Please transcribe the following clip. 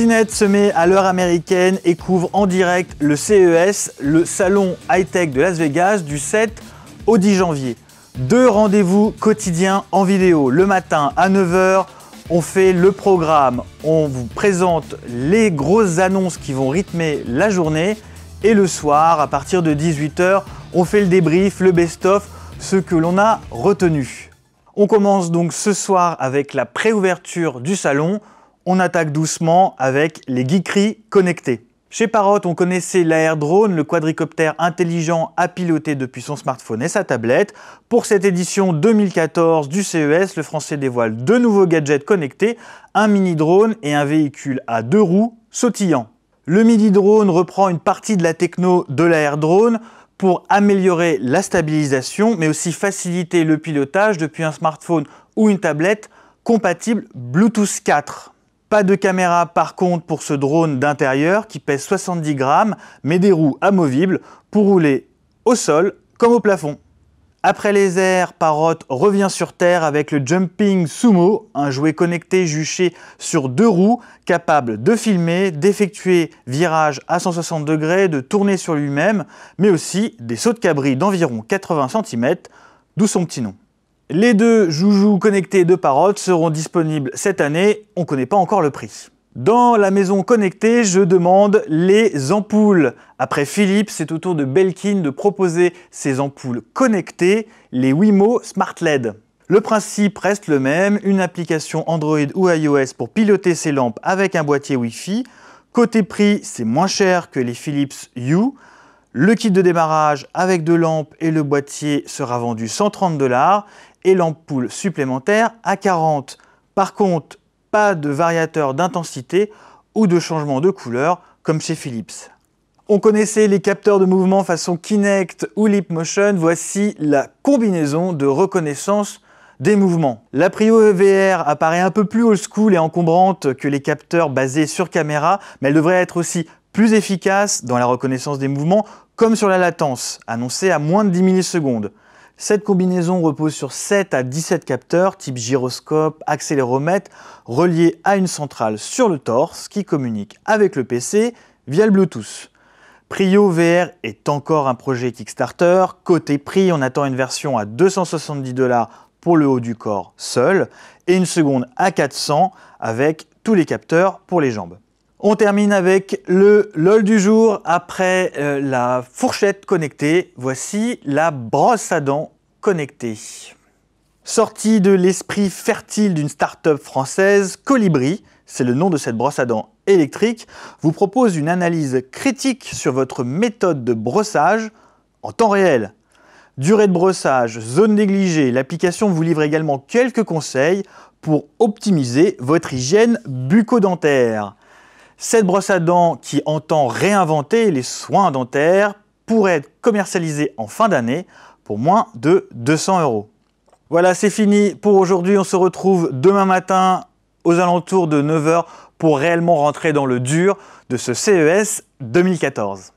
CNET se met à l'heure américaine et couvre en direct le CES, le salon high-tech de Las Vegas, du 7 au 10 janvier. 2 rendez-vous quotidiens en vidéo. Le matin à 9 h, on fait le programme, on vous présente les grosses annonces qui vont rythmer la journée. Et le soir, à partir de 18 h, on fait le débrief, le best-of, ce que l'on a retenu. On commence donc ce soir avec la préouverture du salon. On attaque doucement avec les geekeries connectées. Chez Parrot, on connaissait l'AR Drone, le quadricoptère intelligent à piloter depuis son smartphone et sa tablette. Pour cette édition 2014 du CES, le Français dévoile 2 nouveaux gadgets connectés, un mini-drone et un véhicule à 2 roues sautillant. Le mini-drone reprend une partie de la techno de l'AR Drone pour améliorer la stabilisation, mais aussi faciliter le pilotage depuis un smartphone ou une tablette compatible Bluetooth 4. Pas de caméra par contre pour ce drone d'intérieur qui pèse 70 grammes, mais des roues amovibles pour rouler au sol comme au plafond. Après les airs, Parrot revient sur terre avec le Jumping Sumo, un jouet connecté juché sur 2 roues, capable de filmer, d'effectuer virage à 160 degrés, de tourner sur lui-même, mais aussi des sauts de cabri d'environ 80 cm, d'où son petit nom. Les 2 joujoux connectés de Parrot seront disponibles cette année, on ne connaît pas encore le prix. Dans la maison connectée, je demande les ampoules. Après Philips, c'est au tour de Belkin de proposer ces ampoules connectées, les Wemo Smart LED. Le principe reste le même, une application Android ou iOS pour piloter ces lampes avec un boîtier Wi-Fi. Côté prix, c'est moins cher que les Philips Hue. Le kit de démarrage avec 2 lampes et le boîtier sera vendu 130 $ et l'ampoule supplémentaire à 40 $. Par contre, pas de variateur d'intensité ou de changement de couleur comme chez Philips. On connaissait les capteurs de mouvement façon Kinect ou Leapmotion, voici la combinaison de reconnaissance des mouvements. La Prio VR apparaît un peu plus old school et encombrante que les capteurs basés sur caméra, mais elle devrait être aussi plus efficace dans la reconnaissance des mouvements comme sur la latence, annoncée à moins de 10 millisecondes. Cette combinaison repose sur 7 à 17 capteurs type gyroscope, accéléromètre, reliés à une centrale sur le torse qui communique avec le PC via le Bluetooth. Prio VR est encore un projet Kickstarter. Côté prix, on attend une version à 270 $ pour le haut du corps seul et une seconde à 400 $ avec tous les capteurs pour les jambes. On termine avec le LOL du jour. Après la fourchette connectée, voici la brosse à dents connectée. Sortie de l'esprit fertile d'une start-up française, Colibri, c'est le nom de cette brosse à dents électrique, vous propose une analyse critique sur votre méthode de brossage en temps réel. Durée de brossage, zone négligée, l'application vous livre également quelques conseils pour optimiser votre hygiène bucco-dentaire. Cette brosse à dents qui entend réinventer les soins dentaires pourrait être commercialisée en fin d'année pour moins de 200 €. Voilà, c'est fini pour aujourd'hui. On se retrouve demain matin aux alentours de 9 h pour réellement rentrer dans le dur de ce CES 2014.